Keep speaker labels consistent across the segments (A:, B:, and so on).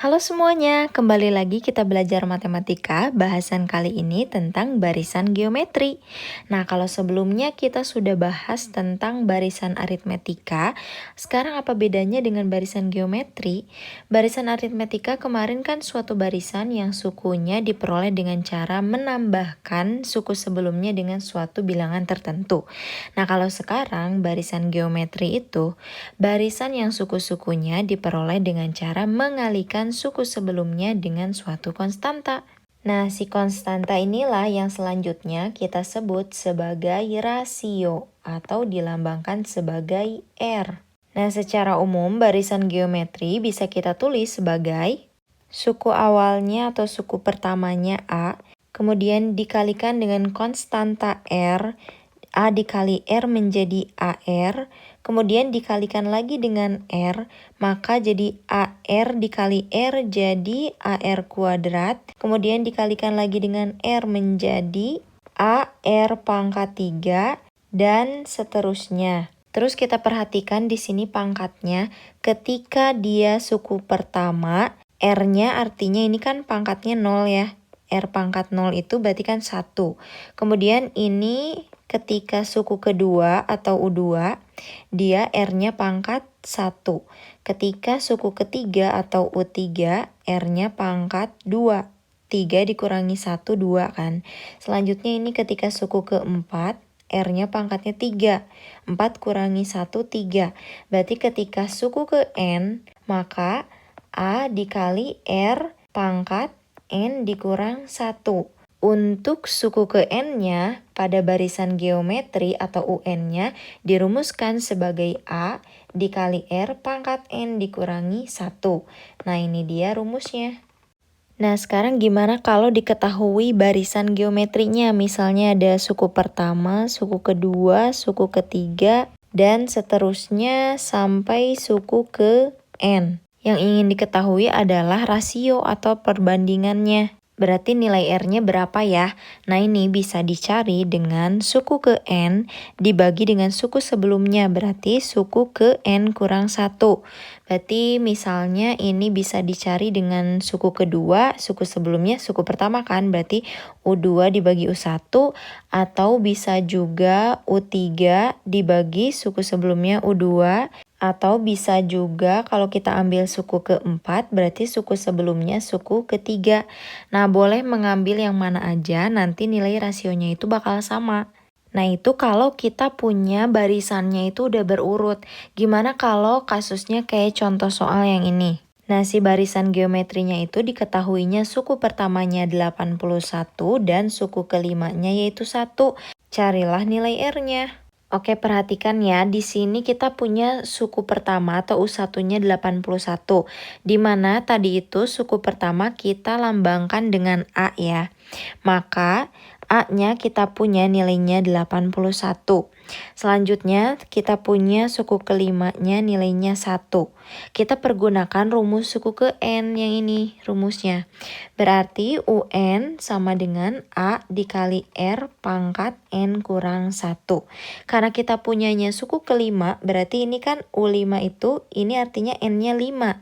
A: Halo semuanya, kembali lagi kita belajar matematika. Bahasan kali ini tentang barisan geometri. Nah, kalau sebelumnya kita sudah bahas tentang barisan aritmetika, sekarang apa bedanya dengan barisan geometri? Barisan aritmetika kemarin kan suatu barisan yang sukunya diperoleh dengan cara menambahkan suku sebelumnya dengan suatu bilangan tertentu. Nah, kalau sekarang barisan geometri itu barisan yang suku-sukunya diperoleh dengan cara mengalihkan suku sebelumnya dengan suatu konstanta. Nah, si konstanta inilah yang selanjutnya kita sebut sebagai rasio atau dilambangkan sebagai R. Nah, secara umum barisan geometri bisa kita tulis sebagai suku awalnya atau suku pertamanya A, kemudian dikalikan dengan konstanta R, A dikali R menjadi AR, kemudian dikalikan lagi dengan R, maka jadi AR dikali R jadi AR kuadrat, kemudian dikalikan lagi dengan R menjadi AR pangkat 3, dan seterusnya. Terus kita perhatikan di sini pangkatnya, ketika dia suku pertama, R-nya artinya ini kan pangkatnya 0 ya. R pangkat 0 itu berarti kan 1. Kemudian ini ketika suku kedua atau U2, dia R-nya pangkat 1. Ketika suku ketiga atau U3, R-nya pangkat 2. 3 dikurangi 1, 2 kan. Selanjutnya ini ketika suku keempat, R-nya pangkatnya 3. 4 kurangi 1, 3. Berarti ketika suku ke N, maka A dikali R pangkat N dikurang 1. Untuk suku ke N-nya pada barisan geometri atau UN-nya dirumuskan sebagai A dikali R pangkat N dikurangi 1. Nah, ini dia rumusnya. Nah, sekarang gimana kalau diketahui barisan geometrinya? Misalnya ada suku pertama, suku kedua, suku ketiga, dan seterusnya sampai suku ke N. Yang ingin diketahui adalah rasio atau perbandingannya. Berarti nilai R-nya berapa ya? Nah, ini bisa dicari dengan suku ke N dibagi dengan suku sebelumnya. Berarti suku ke N kurang 1. Berarti misalnya ini bisa dicari dengan suku kedua, suku sebelumnya, suku pertama kan. Berarti U2 dibagi U1, atau bisa juga U3 dibagi suku sebelumnya U2, atau bisa juga kalau kita ambil suku keempat, berarti suku sebelumnya suku ketiga. Nah, boleh mengambil yang mana aja, nanti nilai rasionya itu bakal sama. Nah, itu kalau kita punya barisannya itu udah berurut. Gimana kalau kasusnya kayak contoh soal yang ini? Nah, si barisan geometrinya itu diketahuinya suku pertamanya 81 dan suku kelimanya yaitu 1. Carilah nilai R-nya. Oke, perhatikan ya, di sini kita punya suku pertama atau U1-nya 81, di mana tadi itu suku pertama kita lambangkan dengan A ya. Maka A-nya kita punya nilainya 81. Selanjutnya kita punya suku kelimanya nilainya 1. Kita pergunakan rumus suku ke N yang ini rumusnya. Berarti UN sama dengan A dikali R pangkat N kurang 1. Karena kita punyanya suku kelima, berarti ini kan U5 itu, ini artinya N-nya 5.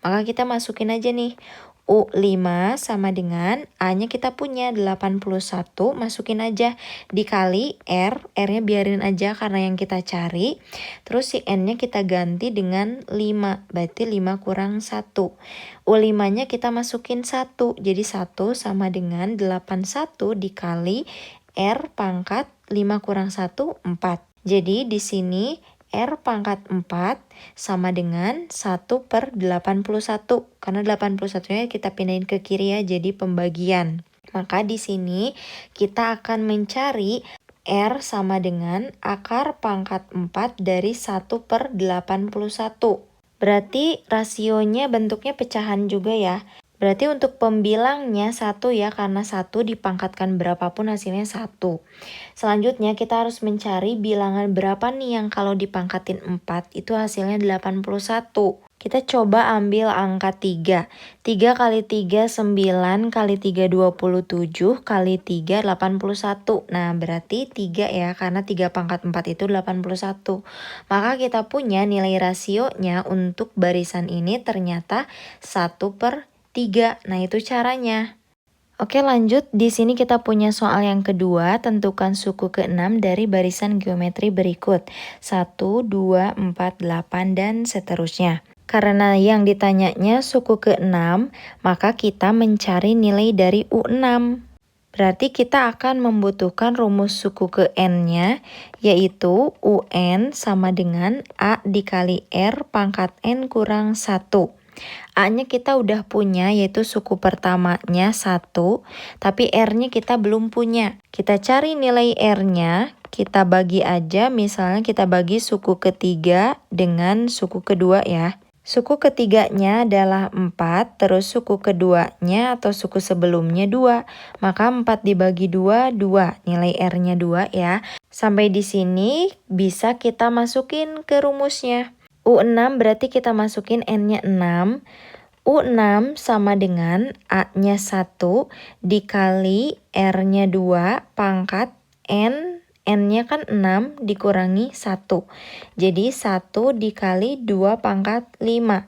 A: Maka kita masukin aja nih. U5 sama dengan A-nya kita punya 81, masukin aja, dikali R, R-nya biarin aja karena yang kita cari, terus si N-nya kita ganti dengan 5, berarti 5 kurang 1. U5-nya kita masukin 1, jadi 1 sama dengan 81 dikali R pangkat 5 kurang 1, 4. Jadi di sini R pangkat 4 sama dengan 1/81. Karena 81-nya kita pindahin ke kiri ya, jadi pembagian. Maka di sini kita akan mencari R sama dengan akar pangkat 4 dari 1/81. Berarti rasionya bentuknya pecahan juga ya. Berarti untuk pembilangnya 1 ya, karena 1 dipangkatkan berapapun hasilnya 1. Selanjutnya kita harus mencari bilangan berapa nih yang kalau dipangkatin 4 itu hasilnya 81. Kita coba ambil angka 3. 3 kali 3 9, kali 3 27, kali 3 81. Nah, berarti 3 ya, karena 3 pangkat 4 itu 81. Maka kita punya nilai rasionya untuk barisan ini ternyata 1/3. Nah, itu caranya. Oke, lanjut. Di sini kita punya soal yang kedua. Tentukan suku ke-6 dari barisan geometri berikut. 1, 2, 4, 8, dan seterusnya. Karena yang ditanyanya suku ke-6, maka kita mencari nilai dari U6. Berarti kita akan membutuhkan rumus suku ke N-nya, yaitu UN sama dengan A dikali R pangkat N kurang 1. A-nya kita udah punya, yaitu suku pertamanya 1, tapi R-nya kita belum punya. Kita cari nilai R-nya, kita bagi aja, misalnya kita bagi suku ketiga dengan suku kedua ya. Suku ketiganya adalah 4, terus suku keduanya atau suku sebelumnya 2. Maka 4 dibagi 2, 2. Nilai R-nya 2 ya. Sampai di sini bisa kita masukin ke rumusnya. U6 berarti kita masukin N-nya 6. U6 sama dengan A-nya 1 dikali R-nya 2 pangkat N. N-nya kan 6 dikurangi 1. Jadi 1 dikali 2 pangkat 5.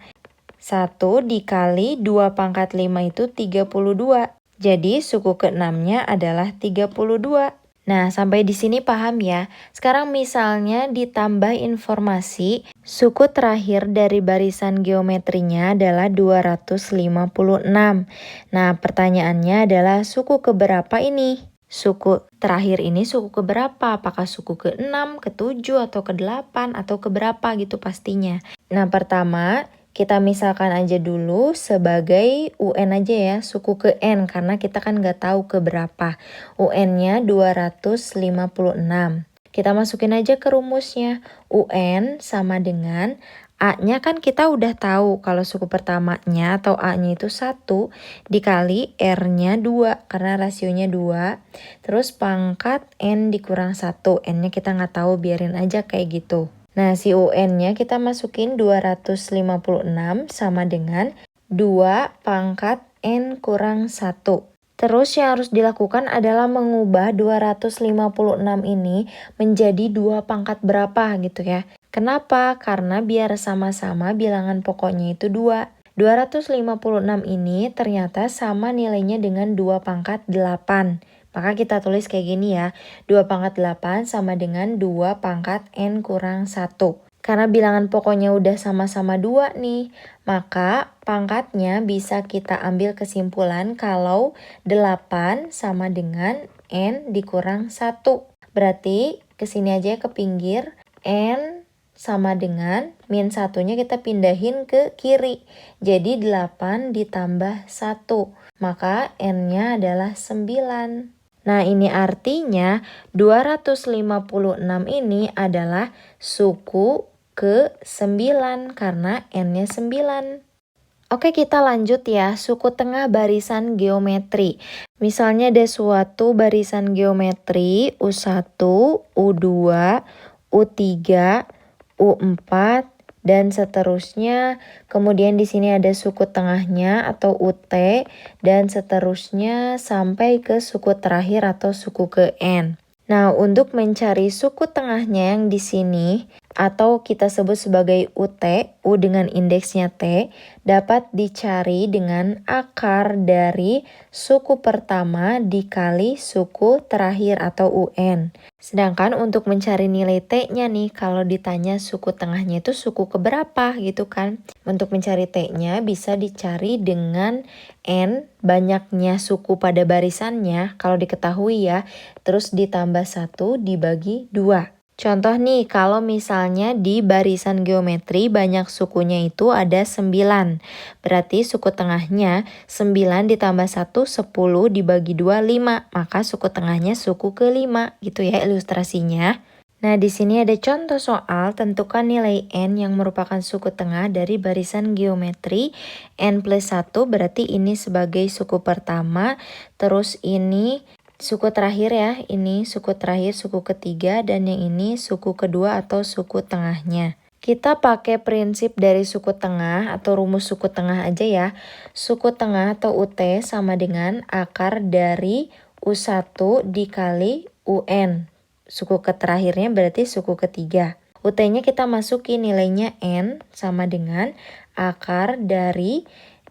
A: 1 dikali 2 pangkat 5 itu 32. Jadi suku ke-6-nya adalah 32. Nah, sampai di sini paham ya. Sekarang misalnya ditambah informasi, suku terakhir dari barisan geometrinya adalah 256. Nah, pertanyaannya adalah suku keberapa ini? Suku terakhir ini suku keberapa? Apakah suku ke-6, ke-7, atau ke-8, atau keberapa gitu pastinya. Nah, pertama kita misalkan aja dulu sebagai UN aja ya, suku ke N, karena kita kan nggak tahu keberapa. UN-nya 256. Kita masukin aja ke rumusnya. UN sama dengan A-nya kan kita udah tahu kalau suku pertamanya atau A-nya itu 1 dikali R-nya 2 karena rasionya 2. Terus pangkat N dikurang 1. N-nya kita nggak tahu, biarin aja kayak gitu. Nah, si UN-nya kita masukin 256 sama dengan 2 pangkat N kurang 1. Terus yang harus dilakukan adalah mengubah 256 ini menjadi 2 pangkat berapa gitu ya. Kenapa? Karena biar sama-sama bilangan pokoknya itu 2. 256 ini ternyata sama nilainya dengan 2 pangkat 8. Maka kita tulis kayak gini ya, 2 pangkat 8 sama dengan 2 pangkat N kurang 1. Karena bilangan pokoknya udah sama-sama 2 nih, maka pangkatnya bisa kita ambil kesimpulan kalau 8 sama dengan N dikurang 1. Berarti kesini aja ke pinggir, N sama dengan min 1-nya kita pindahin ke kiri. Jadi 8 ditambah 1, maka N-nya adalah 9. Nah, ini artinya 256 ini adalah suku ke-9 karena N-nya 9. Oke, kita lanjut ya, suku tengah barisan geometri. Misalnya ada suatu barisan geometri U1, U2, U3, U4, dan seterusnya. Kemudian di sini ada suku tengahnya atau UT dan seterusnya sampai ke suku terakhir atau suku ke N. Nah, untuk mencari suku tengahnya yang di sini atau kita sebut sebagai UT, U dengan indeksnya T, dapat dicari dengan akar dari suku pertama dikali suku terakhir atau UN. Sedangkan untuk mencari nilai T-nya nih, kalau ditanya suku tengahnya itu suku keberapa gitu kan. Untuk mencari T-nya bisa dicari dengan N, banyaknya suku pada barisannya, kalau diketahui ya, terus ditambah 1 dibagi 2. Contoh nih, kalau misalnya di barisan geometri banyak sukunya itu ada 9. Berarti suku tengahnya 9 ditambah 1, 10 dibagi 2, 5. Maka suku tengahnya suku ke-5. Gitu ya ilustrasinya. Nah, di sini ada contoh soal tentukan nilai N yang merupakan suku tengah dari barisan geometri. N plus 1 berarti ini sebagai suku pertama. Terus ini suku terakhir ya, ini suku terakhir, suku ketiga, dan yang ini suku kedua atau suku tengahnya. Kita pakai prinsip dari suku tengah atau rumus suku tengah aja ya. Suku tengah atau UT sama dengan akar dari U1 dikali UN. Suku terakhirnya berarti suku ketiga. UT-nya kita masukin nilainya N sama dengan akar dari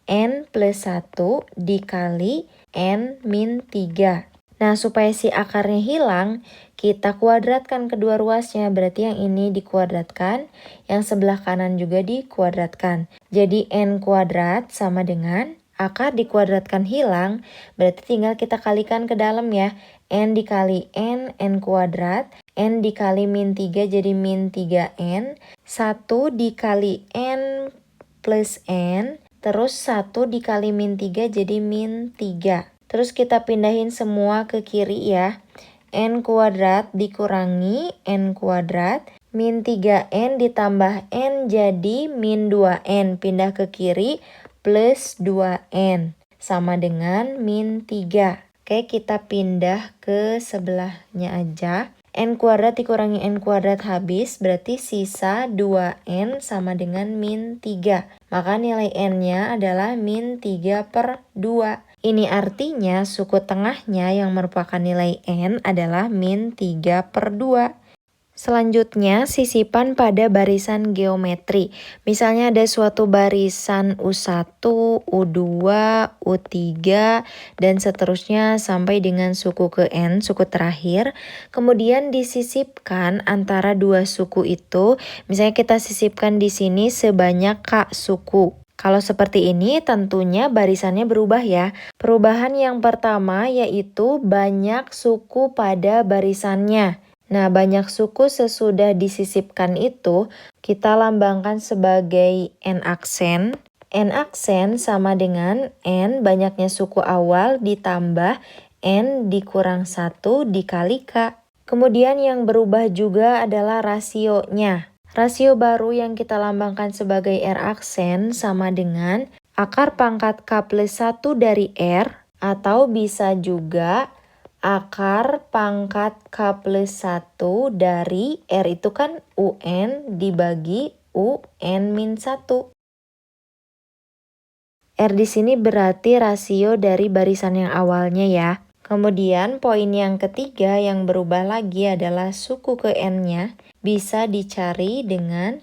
A: N plus 1 dikali N min 3. Nah, supaya si akarnya hilang, kita kuadratkan kedua ruasnya. Berarti yang ini dikuadratkan, yang sebelah kanan juga dikuadratkan. Jadi N kuadrat sama dengan akar dikuadratkan hilang, berarti tinggal kita kalikan ke dalam ya. N dikali N kuadrat, N dikali min 3 jadi min 3N, 1 dikali N plus N, terus 1 dikali min 3 jadi min 3. Terus kita pindahin semua ke kiri ya. N kuadrat dikurangi N kuadrat. Min 3N ditambah N jadi min 2N. Pindah ke kiri plus 2N. Sama dengan min 3. Oke, kita pindah ke sebelahnya aja. N kuadrat dikurangi N kuadrat habis, berarti sisa 2N sama dengan min 3. Maka nilai N-nya adalah min 3 per 2. Ini artinya suku tengahnya yang merupakan nilai N adalah min 3 per 2. Selanjutnya, sisipan pada barisan geometri. Misalnya ada suatu barisan U1, U2, U3, dan seterusnya sampai dengan suku ke N, suku terakhir. Kemudian disisipkan antara dua suku itu. Misalnya kita sisipkan di sini sebanyak K suku. Kalau seperti ini tentunya barisannya berubah ya. Perubahan yang pertama yaitu banyak suku pada barisannya. Nah, banyak suku sesudah disisipkan itu kita lambangkan sebagai N aksen. N aksen sama dengan N banyaknya suku awal ditambah N dikurang 1 dikali K. Kemudian yang berubah juga adalah rasionya. Rasio baru yang kita lambangkan sebagai R aksen sama dengan akar pangkat K plus 1 dari R, atau bisa juga akar pangkat K plus 1 dari R itu kan UN dibagi UN min 1. R di sini berarti rasio dari barisan yang awalnya ya. Kemudian poin yang ketiga yang berubah lagi adalah suku ke N-nya. Bisa dicari dengan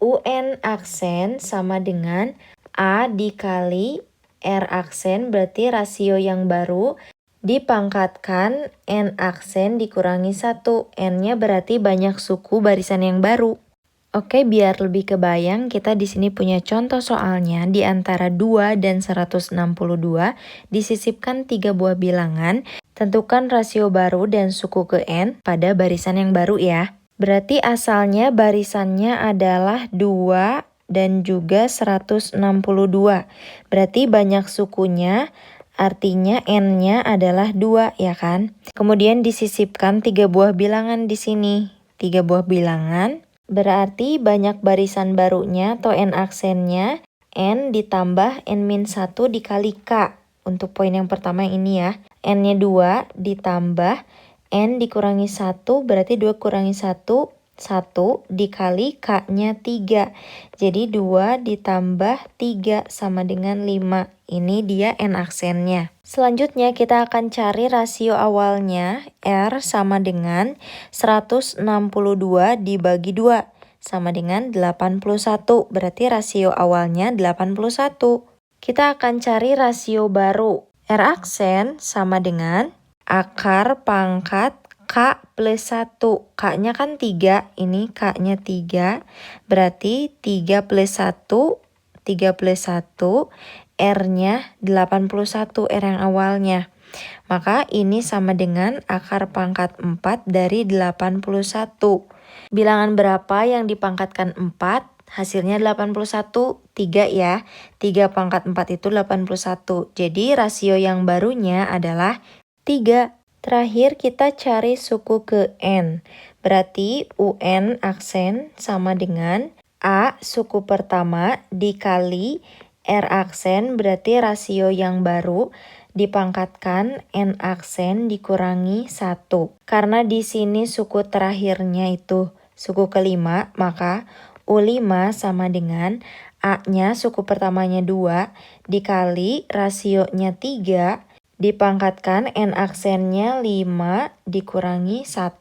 A: UN aksen sama dengan A dikali R aksen, berarti rasio yang baru dipangkatkan N aksen dikurangi 1. N-nya berarti banyak suku barisan yang baru. Oke, biar lebih kebayang, kita di sini punya contoh soalnya di antara 2 dan 162 disisipkan 3 buah bilangan. Tentukan rasio baru dan suku ke N pada barisan yang baru ya. Berarti asalnya barisannya adalah 2 dan juga 162. Berarti banyak sukunya. Artinya N-nya adalah 2 ya kan? Kemudian disisipkan 3 buah bilangan di sini. 3 buah bilangan berarti banyak barisan barunya atau N aksennya N ditambah N-1 dikali K. Untuk poin yang pertama ini ya. N-nya 2 ditambah N dikurangi 1 berarti 2 kurangi 1. 1 dikali K-nya 3. Jadi 2 ditambah 3 sama dengan 5. Ini dia N aksennya. Selanjutnya kita akan cari rasio awalnya. R sama dengan 162 dibagi 2. Sama dengan 81. Berarti rasio awalnya 81. Kita akan cari rasio baru. R aksen sama dengan akar pangkat K plus 1. K-nya kan 3, ini K-nya 3. Berarti 3 plus 1, 3 plus 1, R-nya 81, R yang awalnya. Maka ini sama dengan akar pangkat 4 dari 81. Bilangan berapa yang dipangkatkan 4? Hasilnya 81, 3 ya. 3 pangkat 4 itu 81. Jadi rasio yang barunya adalah 3. Terakhir kita cari suku ke N. Berarti UN aksen sama dengan A suku pertama dikali R aksen, berarti rasio yang baru dipangkatkan N aksen dikurangi 1. Karena di sini suku terakhirnya itu suku kelima, maka U5 sama dengan A-nya suku pertamanya 2 dikali rasionya 3 dipangkatkan N aksennya 5 dikurangi 1.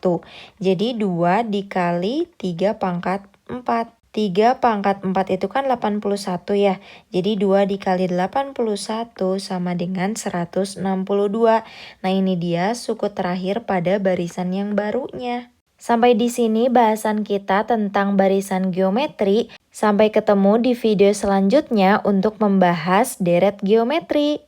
A: Jadi 2 dikali 3 pangkat 4. 3 pangkat 4 itu kan 81 ya. Jadi 2 dikali 81 sama dengan 162. Nah ini dia suku terakhir pada barisan yang barunya. Sampai di sini bahasan kita tentang barisan geometri. Sampai ketemu di video selanjutnya untuk membahas deret geometri.